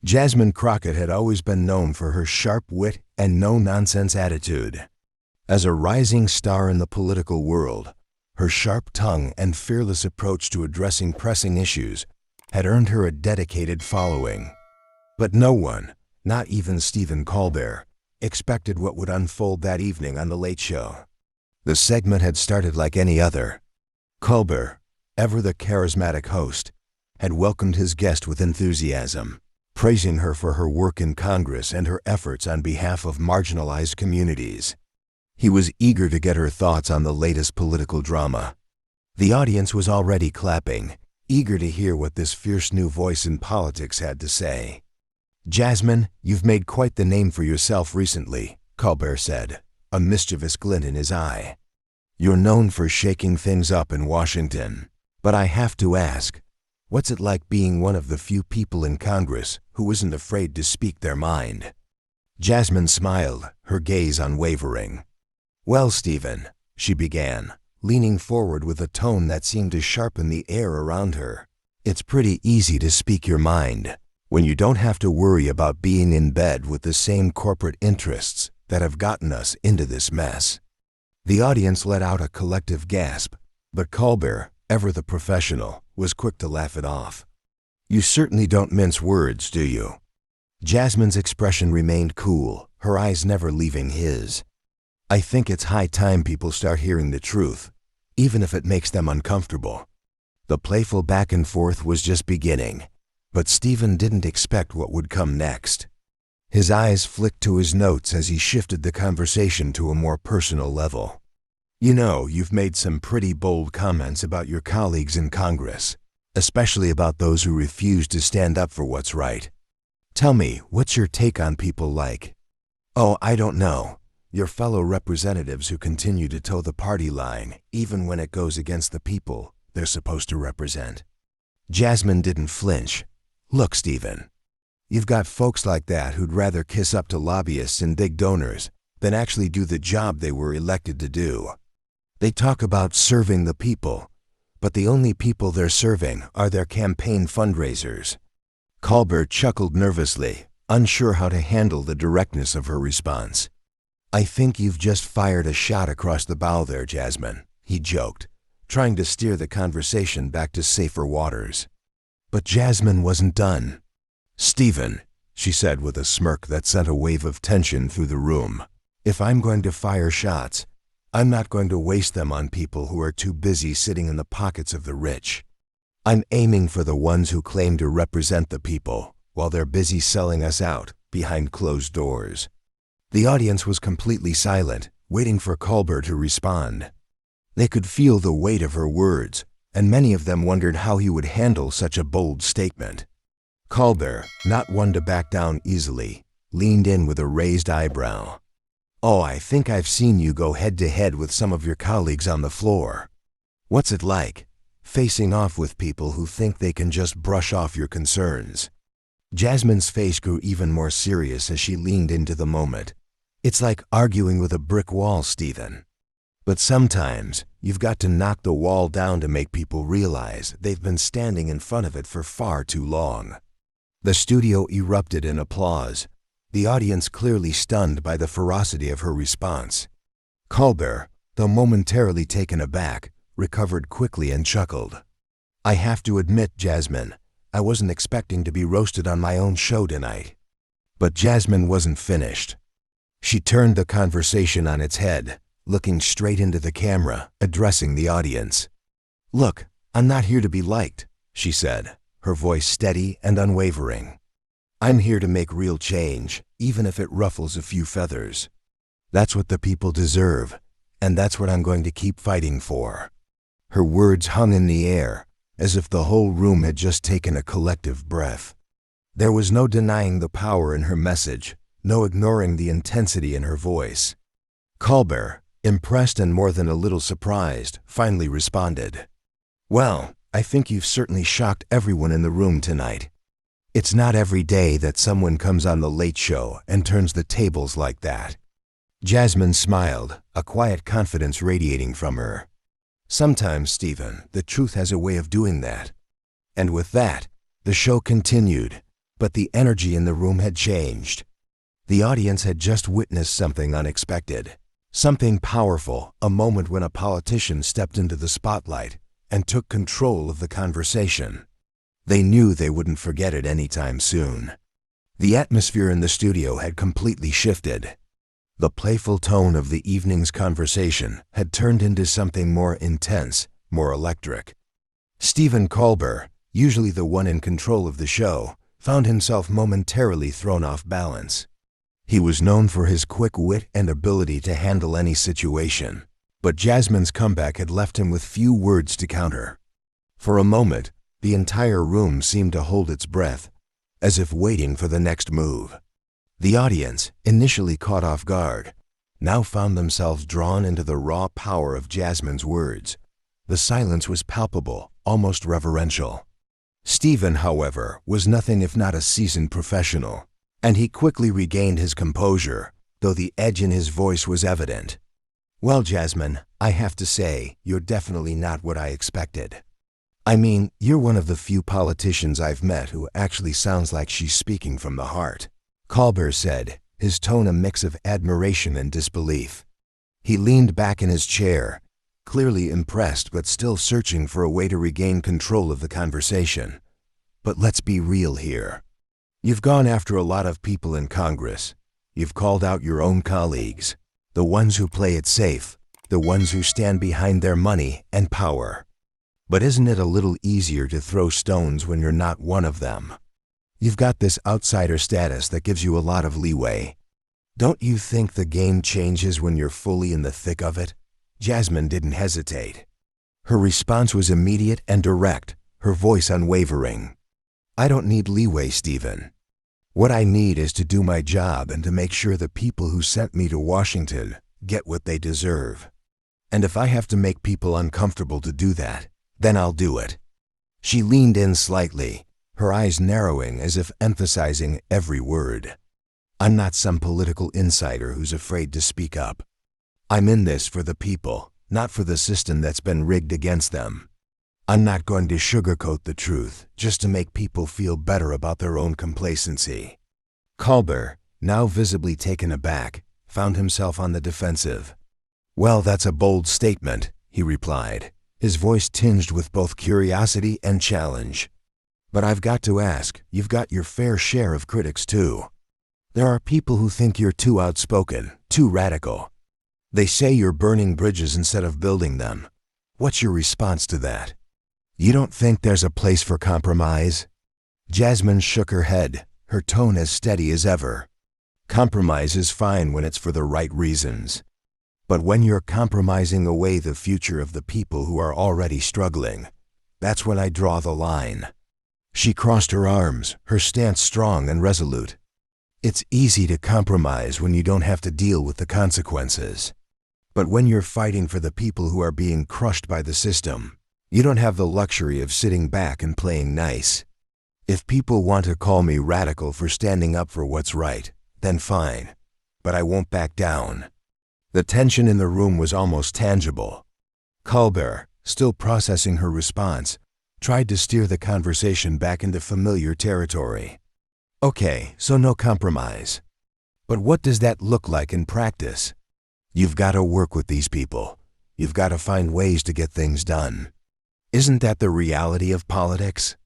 Jasmine Crockett had always been known for her sharp wit and no-nonsense attitude. As a rising star in the political world, her sharp tongue and fearless approach to addressing pressing issues had earned her a dedicated following. But no one, not even Stephen Colbert, expected what would unfold that evening on The Late Show. The segment had started like any other. Colbert, ever the charismatic host, had welcomed his guest with enthusiasm, praising her for her work in Congress and her efforts on behalf of marginalized communities. He was eager to get her thoughts on the latest political drama. The audience was already clapping, eager to hear what this fierce new voice in politics had to say. "Jasmine, you've made quite the name for yourself recently," Colbert said, a mischievous glint in his eye. "You're known for shaking things up in Washington, but I have to ask, what's it like being one of the few people in Congress who isn't afraid to speak their mind?" Jasmine smiled, her gaze unwavering. "Well, Stephen," she began, leaning forward with a tone that seemed to sharpen the air around her, "it's pretty easy to speak your mind when you don't have to worry about being in bed with the same corporate interests that have gotten us into this mess." The audience let out a collective gasp, but Colbert, ever the professional, was quick to laugh it off. "You certainly don't mince words, do you?" Jasmine's expression remained cool, her eyes never leaving his. "I think it's high time people start hearing the truth, even if it makes them uncomfortable." The playful back and forth was just beginning, but Stephen didn't expect what would come next. His eyes flicked to his notes as he shifted the conversation to a more personal level. "You know, you've made some pretty bold comments about your colleagues in Congress, especially about those who refuse to stand up for what's right. Tell me, what's your take on people like, oh, I don't know, your fellow representatives who continue to toe the party line even when it goes against the people they're supposed to represent?" Jasmine didn't flinch. "Look, Stephen, you've got folks like that who'd rather kiss up to lobbyists and big donors than actually do the job they were elected to do. They talk about serving the people, but the only people they're serving are their campaign fundraisers." Colbert chuckled nervously, unsure how to handle the directness of her response. "I think you've just fired a shot across the bow there, Jasmine," he joked, trying to steer the conversation back to safer waters. But Jasmine wasn't done. "Stephen," she said with a smirk that sent a wave of tension through the room, "if I'm going to fire shots, I'm not going to waste them on people who are too busy sitting in the pockets of the rich. I'm aiming for the ones who claim to represent the people while they're busy selling us out behind closed doors." The audience was completely silent, waiting for Colbert to respond. They could feel the weight of her words, and many of them wondered how he would handle such a bold statement. Colbert, not one to back down easily, leaned in with a raised eyebrow. "Oh, I think I've seen you go head-to-head with some of your colleagues on the floor. What's it like, facing off with people who think they can just brush off your concerns?" Jasmine's face grew even more serious as she leaned into the moment. "It's like arguing with a brick wall, Stephen. But sometimes you've got to knock the wall down to make people realize they've been standing in front of it for far too long." The studio erupted in applause, the audience clearly stunned by the ferocity of her response. Colbert, though momentarily taken aback, recovered quickly and chuckled. "I have to admit, Jasmine, I wasn't expecting to be roasted on my own show tonight." But Jasmine wasn't finished. She turned the conversation on its head, looking straight into the camera, addressing the audience. "Look, I'm not here to be liked," she said, her voice steady and unwavering. "I'm here to make real change, even if it ruffles a few feathers. That's what the people deserve, and that's what I'm going to keep fighting for." Her words hung in the air, as if the whole room had just taken a collective breath. There was no denying the power in her message, no ignoring the intensity in her voice. Colbert, impressed and more than a little surprised, finally responded. "Well, I think you've certainly shocked everyone in the room tonight. It's not every day that someone comes on The Late Show and turns the tables like that." Jasmine smiled, a quiet confidence radiating from her. "Sometimes, Stephen, the truth has a way of doing that." And with that, the show continued, But the energy in the room had changed. The audience had just witnessed something unexpected. Something powerful, a moment when a politician stepped into the spotlight and took control of the conversation. They knew they wouldn't forget it anytime soon. The atmosphere in the studio had completely shifted. The playful tone of the evening's conversation had turned into something more intense, more electric. Stephen Colbert, usually the one in control of the show, found himself momentarily thrown off balance. He was known for his quick wit and ability to handle any situation, but Jasmine's comeback had left him with few words to counter. For a moment, the entire room seemed to hold its breath, as if waiting for the next move. The audience, initially caught off guard, now found themselves drawn into the raw power of Jasmine's words. The silence was palpable, almost reverential. Stephen, however, was nothing if not a seasoned professional, and he quickly regained his composure, though the edge in his voice was evident. "Well, Jasmine, I have to say, you're definitely not what I expected. I mean, you're one of the few politicians I've met who actually sounds like she's speaking from the heart," Colbert said, his tone a mix of admiration and disbelief. He leaned back in his chair, clearly impressed but still searching for a way to regain control of the conversation. "But let's be real here. You've gone after a lot of people in Congress. You've called out your own colleagues, the ones who play it safe, the ones who stand behind their money and power. But isn't it a little easier to throw stones when you're not one of them? You've got this outsider status that gives you a lot of leeway. Don't you think the game changes when you're fully in the thick of it?" Jasmine didn't hesitate. Her response was immediate and direct, her voice unwavering. "I don't need leeway, Stephen. What I need is to do my job and to make sure the people who sent me to Washington get what they deserve. And if I have to make people uncomfortable to do that, then I'll do it." She leaned in slightly, her eyes narrowing as if emphasizing every word. "I'm not some political insider who's afraid to speak up. I'm in this for the people, not for the system that's been rigged against them. I'm not going to sugarcoat the truth just to make people feel better about their own complacency." Colbert, now visibly taken aback, found himself on the defensive. "Well, that's a bold statement," he replied, his voice tinged with both curiosity and challenge. "But I've got to ask, you've got your fair share of critics too. There are people who think you're too outspoken, too radical. They say you're burning bridges instead of building them. What's your response to that? You don't think there's a place for compromise?" Jasmine shook her head, her tone as steady as ever. "Compromise is fine when it's for the right reasons. But when you're compromising away the future of the people who are already struggling, that's when I draw the line." She crossed her arms, her stance strong and resolute. "It's easy to compromise when you don't have to deal with the consequences. But when you're fighting for the people who are being crushed by the system, you don't have the luxury of sitting back and playing nice. If people want to call me radical for standing up for what's right, then fine. But I won't back down." The tension in the room was almost tangible. Colbert, still processing her response, tried to steer the conversation back into familiar territory. "Okay, so no compromise. But what does that look like in practice? You've got to work with these people. You've got to find ways to get things done. Isn't that the reality of politics?"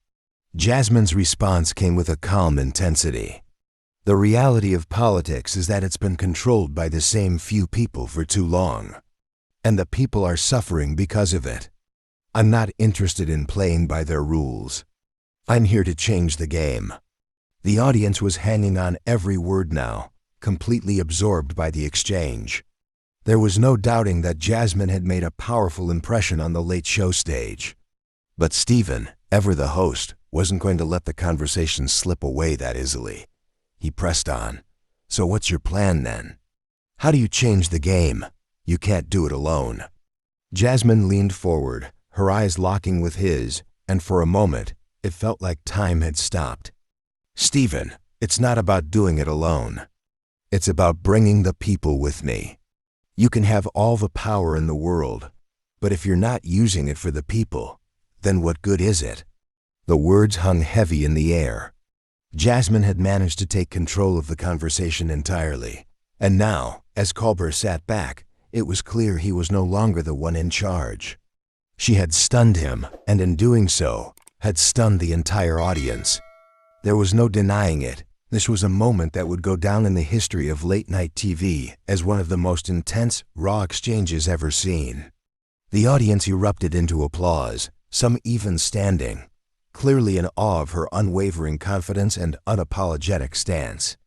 Jasmine's response came with a calm intensity. "The reality of politics is that it's been controlled by the same few people for too long. And the people are suffering because of it. I'm not interested in playing by their rules. I'm here to change the game." The audience was hanging on every word now, completely absorbed by the exchange. There was no doubting that Jasmine had made a powerful impression on the late show stage. But Stephen, ever the host, wasn't going to let the conversation slip away that easily. He pressed on. "So what's your plan then? How do you change the game? You can't do it alone." Jasmine leaned forward, her eyes locking with his, and for a moment, it felt like time had stopped. "Stephen, it's not about doing it alone. It's about bringing the people with me. You can have all the power in the world, but if you're not using it for the people, then what good is it?" The words hung heavy in the air. Jasmine had managed to take control of the conversation entirely, and now, as Colbert sat back, it was clear he was no longer the one in charge. She had stunned him, and in doing so, had stunned the entire audience. There was no denying it. This was a moment that would go down in the history of late-night TV as one of the most intense, raw exchanges ever seen. The audience erupted into applause, some even standing, clearly in awe of her unwavering confidence and unapologetic stance.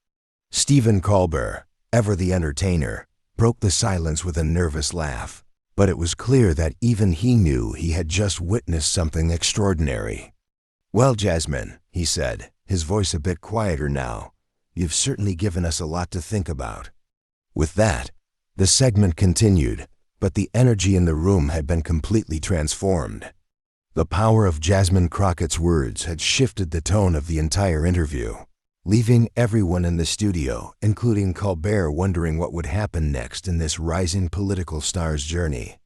Stephen Colbert, ever the entertainer, broke the silence with a nervous laugh, but it was clear that even he knew he had just witnessed something extraordinary. "Well, Jasmine," he said, his voice a bit quieter now, "you've certainly given us a lot to think about." With that, the segment continued, but the energy in the room had been completely transformed. The power of Jasmine Crockett's words had shifted the tone of the entire interview, leaving everyone in the studio, including Colbert, wondering what would happen next in this rising political star's journey.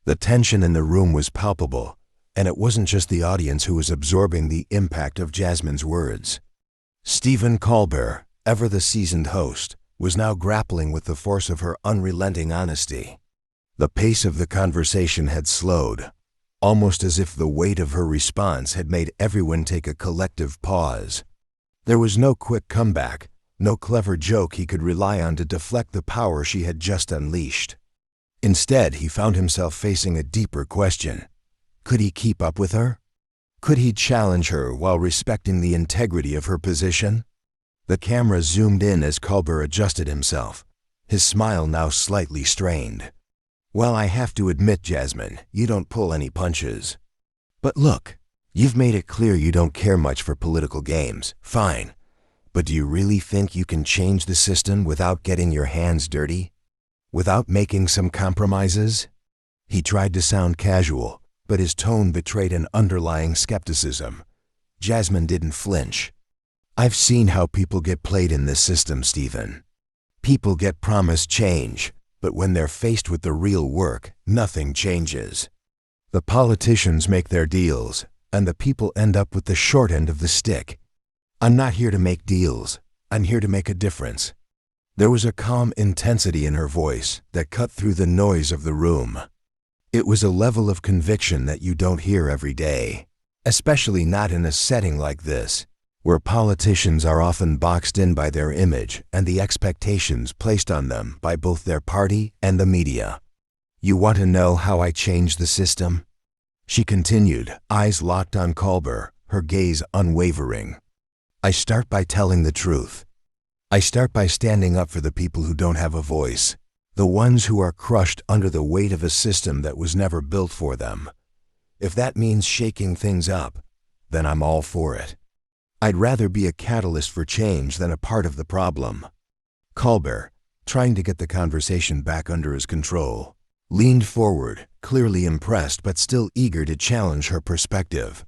The tension in the room was palpable, and it wasn't just the audience who was absorbing the impact of Jasmine's words. Stephen Colbert, ever the seasoned host, was now grappling with the force of her unrelenting honesty. The pace of the conversation had slowed, almost as if the weight of her response had made everyone take a collective pause. There was no quick comeback, no clever joke he could rely on to deflect the power she had just unleashed. Instead, he found himself facing a deeper question. Could he keep up with her? Could he challenge her while respecting the integrity of her position? The camera zoomed in as Colbert adjusted himself, his smile now slightly strained. "Well, I have to admit, Jasmine, you don't pull any punches. But look, you've made it clear you don't care much for political games. Fine. But do you really think you can change the system without getting your hands dirty? Without making some compromises?" He tried to sound casual, but his tone betrayed an underlying skepticism. Jasmine didn't flinch. "I've seen how people get played in this system, Stephen. People get promised change, but when they're faced with the real work, nothing changes. The politicians make their deals, and the people end up with the short end of the stick. I'm not here to make deals. I'm here to make a difference." There was a calm intensity in her voice that cut through the noise of the room. It was a level of conviction that you don't hear every day, especially not in a setting like this, where politicians are often boxed in by their image and the expectations placed on them by both their party and the media. "You want to know how I changed the system?" she continued, eyes locked on Colbert, her gaze unwavering. "I start by telling the truth. I start by standing up for the people who don't have a voice, the ones who are crushed under the weight of a system that was never built for them. If that means shaking things up, then I'm all for it. I'd rather be a catalyst for change than a part of the problem." Colbert, trying to get the conversation back under his control, leaned forward, clearly impressed but still eager to challenge her perspective.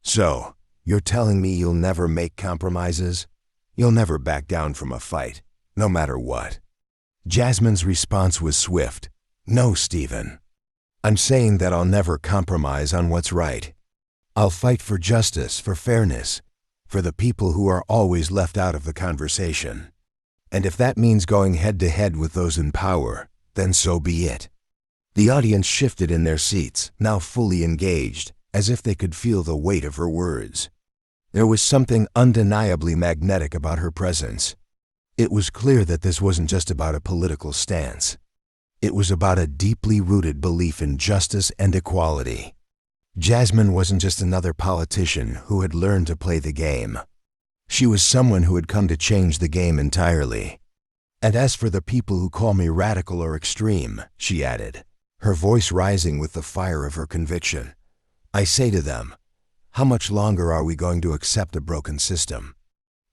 "So, you're telling me you'll never make compromises? You'll never back down from a fight, no matter what?" Jasmine's response was swift. "No, Stephen. I'm saying that I'll never compromise on what's right. I'll fight for justice, for fairness, for the people who are always left out of the conversation. And if that means going head-to-head with those in power, then so be it." The audience shifted in their seats, now fully engaged, as if they could feel the weight of her words. There was something undeniably magnetic about her presence. It was clear that this wasn't just about a political stance. It was about a deeply rooted belief in justice and equality. Jasmine wasn't just another politician who had learned to play the game. She was someone who had come to change the game entirely. "And as for the people who call me radical or extreme," she added, her voice rising with the fire of her conviction, "I say to them, how much longer are we going to accept a broken system?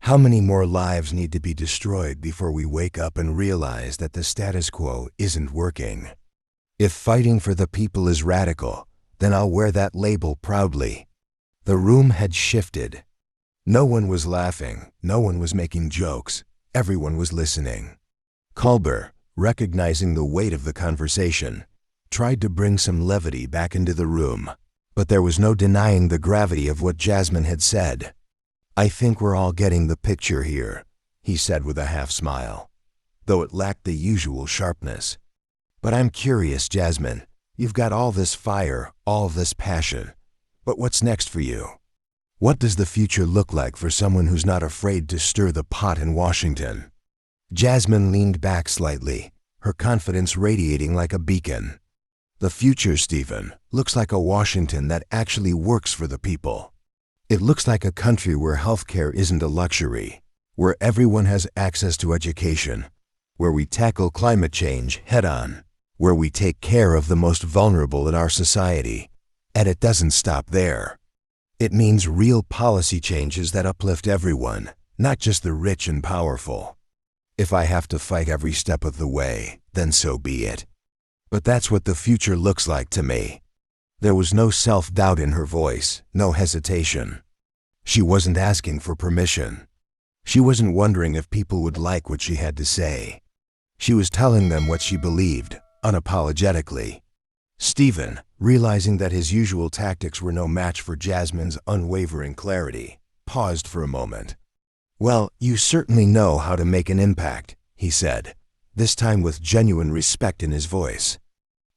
How many more lives need to be destroyed before we wake up and realize that the status quo isn't working? If fighting for the people is radical, then I'll wear that label proudly." The room had shifted. No one was laughing, no one was making jokes, everyone was listening. Colbert, recognizing the weight of the conversation, tried to bring some levity back into the room, but there was no denying the gravity of what Jasmine had said. "I think we're all getting the picture here," he said with a half smile, though it lacked the usual sharpness. "But I'm curious, Jasmine. You've got all this fire, all this passion. But what's next for you? What does the future look like for someone who's not afraid to stir the pot in Washington?" Jasmine leaned back slightly, her confidence radiating like a beacon. "The future, Stephen, looks like a Washington that actually works for the people. It looks like a country where healthcare isn't a luxury, where everyone has access to education, where we tackle climate change head-on, where we take care of the most vulnerable in our society. And it doesn't stop there. It means real policy changes that uplift everyone, not just the rich and powerful. If I have to fight every step of the way, then so be it. But that's what the future looks like to me." There was no self-doubt in her voice, no hesitation. She wasn't asking for permission. She wasn't wondering if people would like what she had to say. She was telling them what she believed, unapologetically. Stephen, realizing that his usual tactics were no match for Jasmine's unwavering clarity, paused for a moment. "Well, you certainly know how to make an impact," he said, this time with genuine respect in his voice.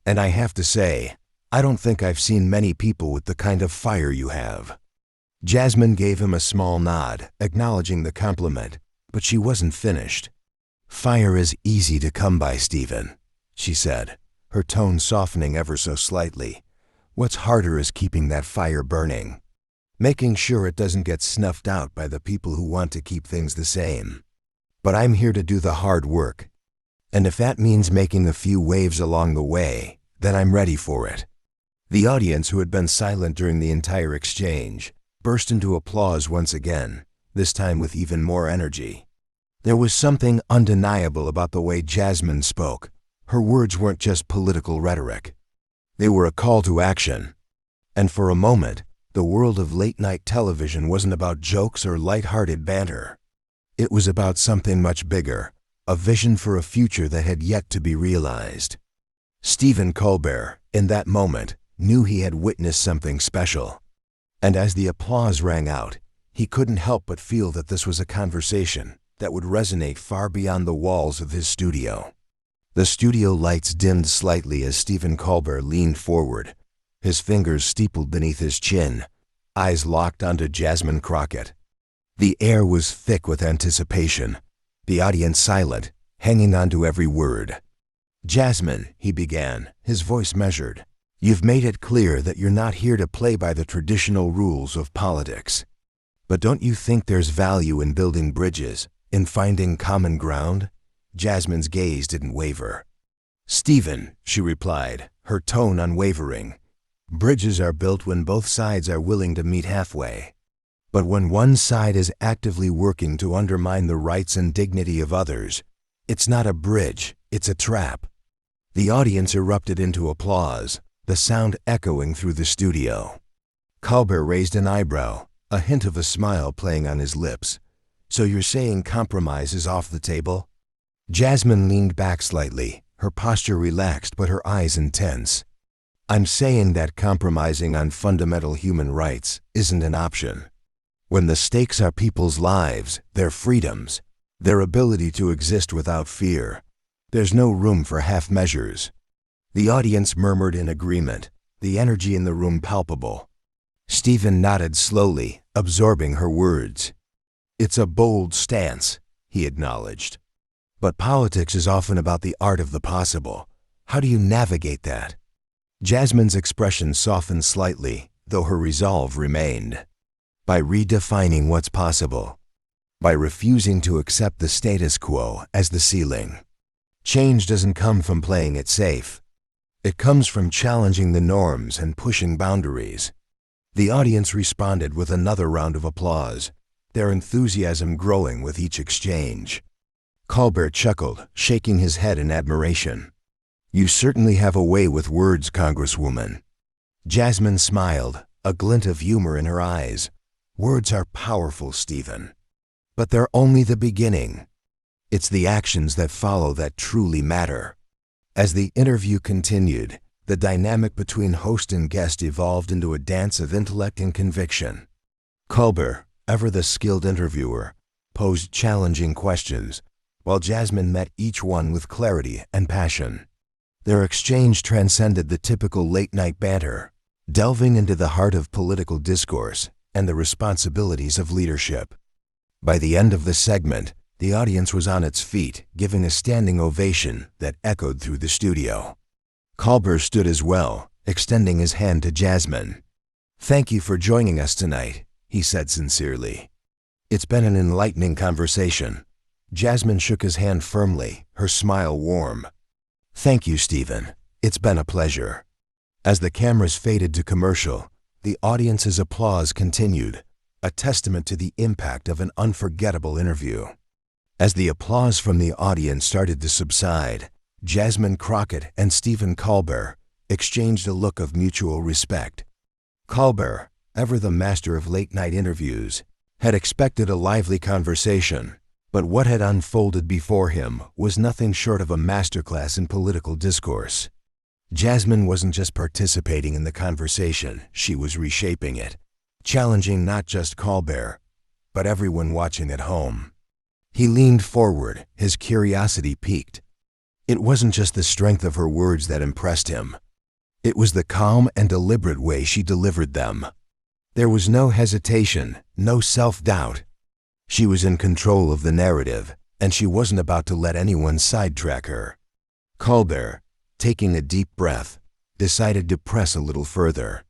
"And I have to say, I don't think I've seen many people with the kind of fire you have." Jasmine gave him a small nod, acknowledging the compliment, but she wasn't finished. "Fire is easy to come by, Stephen," she said, her tone softening ever so slightly. "What's harder is keeping that fire burning, making sure it doesn't get snuffed out by the people who want to keep things the same. But I'm here to do the hard work. And if that means making a few waves along the way, then I'm ready for it." The audience, who had been silent during the entire exchange, burst into applause once again, this time with even more energy. There was something undeniable about the way Jasmine spoke. Her words weren't just political rhetoric. They were a call to action. And for a moment, the world of late-night television wasn't about jokes or light-hearted banter. It was about something much bigger, a vision for a future that had yet to be realized. Stephen Colbert, in that moment, knew he had witnessed something special. And as the applause rang out, he couldn't help but feel that this was a conversation that would resonate far beyond the walls of his studio. The studio lights dimmed slightly as Stephen Colbert leaned forward, his fingers steepled beneath his chin, eyes locked onto Jasmine Crockett. The air was thick with anticipation, the audience silent, hanging on to every word. "Jasmine," he began, his voice measured, "you've made it clear that you're not here to play by the traditional rules of politics. But don't you think there's value in building bridges, in finding common ground?" Jasmine's gaze didn't waver. "Stephen," she replied, her tone unwavering, "bridges are built when both sides are willing to meet halfway. But when one side is actively working to undermine the rights and dignity of others, it's not a bridge, it's a trap." The audience erupted into applause, the sound echoing through the studio. Colbert raised an eyebrow, a hint of a smile playing on his lips. "So you're saying compromise is off the table?" Jasmine leaned back slightly, her posture relaxed but her eyes intense. "I'm saying that compromising on fundamental human rights isn't an option. When the stakes are people's lives, their freedoms, their ability to exist without fear, there's no room for half measures." The audience murmured in agreement, the energy in the room palpable. Stephen nodded slowly, absorbing her words. "It's a bold stance," he acknowledged. "But politics is often about the art of the possible. How do you navigate that?" Jasmine's expression softened slightly, though her resolve remained. "By redefining what's possible. By refusing to accept the status quo as the ceiling. Change doesn't come from playing it safe. It comes from challenging the norms and pushing boundaries." The audience responded with another round of applause, their enthusiasm growing with each exchange. Colbert chuckled, shaking his head in admiration. "You certainly have a way with words, Congresswoman." Jasmine smiled, a glint of humor in her eyes. "Words are powerful, Stephen. But they're only the beginning. It's the actions that follow that truly matter." As the interview continued, the dynamic between host and guest evolved into a dance of intellect and conviction. "Colbert, ever the skilled interviewer, posed challenging questions, while Jasmine met each one with clarity and passion. Their exchange transcended the typical late-night banter, delving into the heart of political discourse and the responsibilities of leadership. By the end of the segment, the audience was on its feet, giving a standing ovation that echoed through the studio. Colbert stood as well, extending his hand to Jasmine. "Thank you for joining us tonight," he said sincerely. "It's been an enlightening conversation." Jasmine shook his hand firmly, her smile warm. "Thank you, Stephen. It's been a pleasure." As the cameras faded to commercial, the audience's applause continued, a testament to the impact of an unforgettable interview. As the applause from the audience started to subside, Jasmine Crockett and Stephen Colbert exchanged a look of mutual respect. Colbert, ever the master of late-night interviews, had expected a lively conversation, but what had unfolded before him was nothing short of a masterclass in political discourse. Jasmine wasn't just participating in the conversation, she was reshaping it, challenging not just Colbert, but everyone watching at home. He leaned forward, his curiosity piqued. It wasn't just the strength of her words that impressed him. It was the calm and deliberate way she delivered them. There was no hesitation, no self-doubt. She was in control of the narrative, and she wasn't about to let anyone sidetrack her. Colbert, taking a deep breath, decided to press a little further.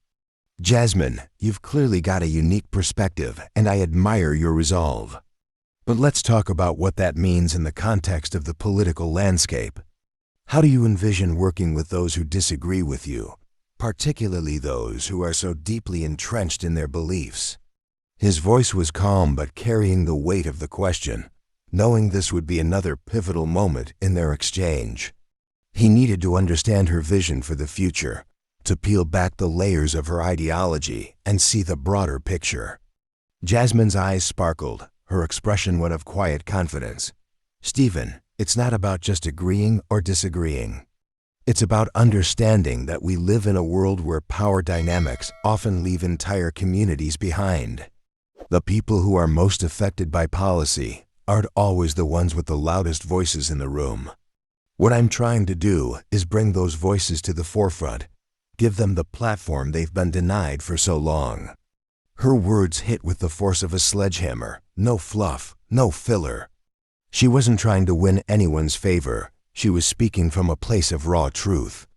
"Jasmine, you've clearly got a unique perspective, and I admire your resolve. But let's talk about what that means in the context of the political landscape. How do you envision working with those who disagree with you, particularly those who are so deeply entrenched in their beliefs?" His voice was calm but carrying the weight of the question, knowing this would be another pivotal moment in their exchange. He needed to understand her vision for the future, to peel back the layers of her ideology and see the broader picture. Jasmine's eyes sparkled, her expression one of quiet confidence. "Stephen, it's not about just agreeing or disagreeing. It's about understanding that we live in a world where power dynamics often leave entire communities behind. The people who are most affected by policy aren't always the ones with the loudest voices in the room. What I'm trying to do is bring those voices to the forefront, give them the platform they've been denied for so long." Her words hit with the force of a sledgehammer, no fluff, no filler. She wasn't trying to win anyone's favor, she was speaking from a place of raw truth.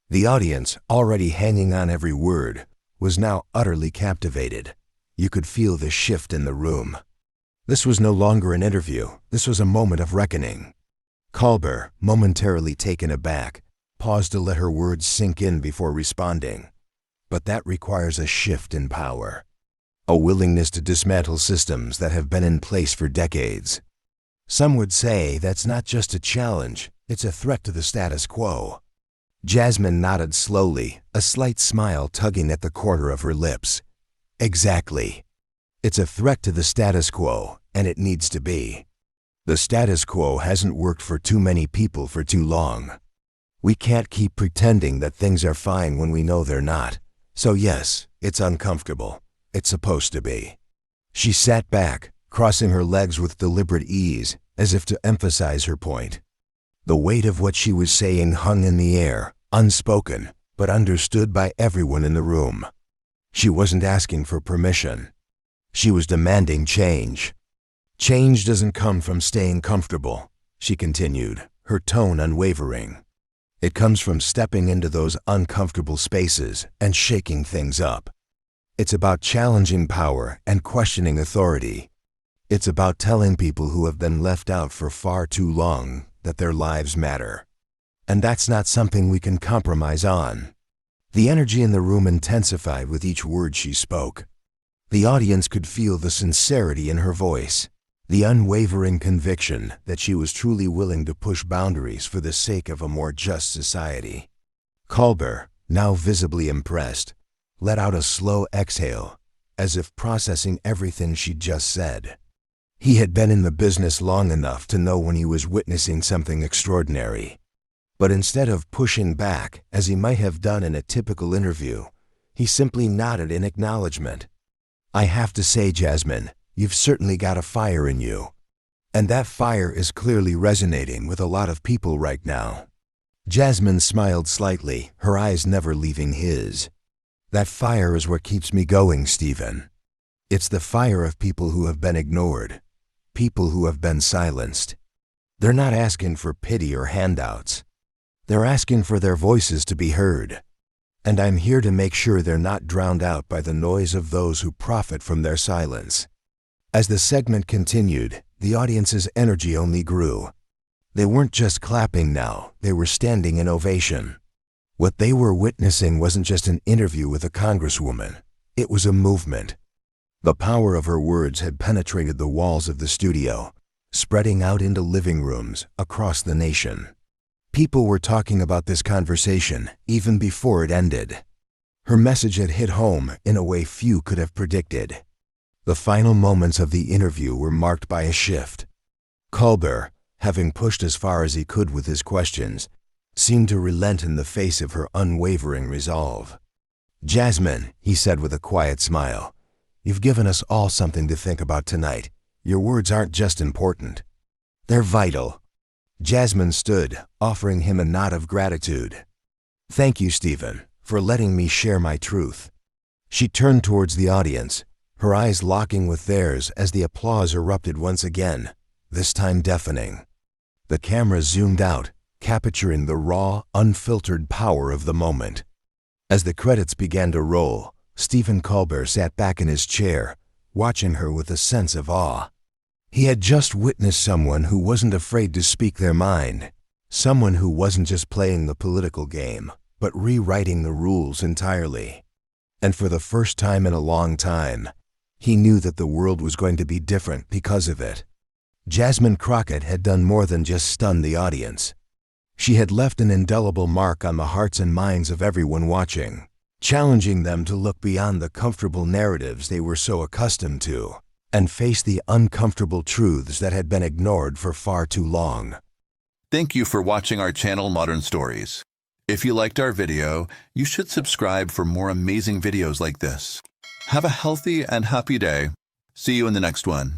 The audience, already hanging on every word, was now utterly captivated. You could feel the shift in the room. This was no longer an interview, this was a moment of reckoning. Colbert, momentarily taken aback, paused to let her words sink in before responding. But that requires a shift in power, a willingness to dismantle systems that have been in place for decades. Some would say that's not just a challenge, it's a threat to the status quo. Jasmine nodded slowly, a slight smile tugging at the corner of her lips. "Exactly. It's a threat to the status quo, and it needs to be. The status quo hasn't worked for too many people for too long. We can't keep pretending that things are fine when we know they're not. So yes, it's uncomfortable. It's supposed to be." She sat back, crossing her legs with deliberate ease, as if to emphasize her point. The weight of what she was saying hung in the air, unspoken, but understood by everyone in the room. She wasn't asking for permission. She was demanding change. "Change doesn't come from staying comfortable," she continued, her tone unwavering. "It comes from stepping into those uncomfortable spaces and shaking things up. It's about challenging power and questioning authority. It's about telling people who have been left out for far too long that their lives matter. And that's not something we can compromise on." The energy in the room intensified with each word she spoke. The audience could feel the sincerity in her voice, the unwavering conviction that she was truly willing to push boundaries for the sake of a more just society. Colbert, now visibly impressed, let out a slow exhale, as if processing everything she'd just said. He had been in the business long enough to know when he was witnessing something extraordinary. But instead of pushing back, as he might have done in a typical interview, he simply nodded in acknowledgement. "I have to say, Jasmine, You've certainly got a fire in you. And that fire is clearly resonating with a lot of people right now." Jasmine smiled slightly, her eyes never leaving his. "That fire is what keeps me going, Stephen. It's the fire of people who have been ignored, people who have been silenced. They're not asking for pity or handouts. They're asking for their voices to be heard. And I'm here to make sure they're not drowned out by the noise of those who profit from their silence." As the segment continued, the audience's energy only grew. They weren't just clapping now, they were standing in ovation. What they were witnessing wasn't just an interview with a congresswoman, it was a movement. The power of her words had penetrated the walls of the studio, spreading out into living rooms across the nation. People were talking about this conversation even before it ended. Her message had hit home in a way few could have predicted. The final moments of the interview were marked by a shift. Colbert, having pushed as far as he could with his questions, seemed to relent in the face of her unwavering resolve. "Jasmine," he said with a quiet smile, "you've given us all something to think about tonight. Your words aren't just important. They're vital." Jasmine stood, offering him a nod of gratitude. "Thank you, Stephen, for letting me share my truth." She turned towards the audience, her eyes locking with theirs as the applause erupted once again, this time deafening. The camera zoomed out, capturing the raw, unfiltered power of the moment. As the credits began to roll, Stephen Colbert sat back in his chair, watching her with a sense of awe. He had just witnessed someone who wasn't afraid to speak their mind, someone who wasn't just playing the political game, but rewriting the rules entirely. And for the first time in a long time, he knew that the world was going to be different because of it. Jasmine Crockett had done more than just stun the audience. She had left an indelible mark on the hearts and minds of everyone watching, challenging them to look beyond the comfortable narratives they were so accustomed to, and face the uncomfortable truths that had been ignored for far too long. Thank you for watching our channel Modern Stories. If you liked our video, you should subscribe for more amazing videos like this. Have a healthy and happy day. See you in the next one.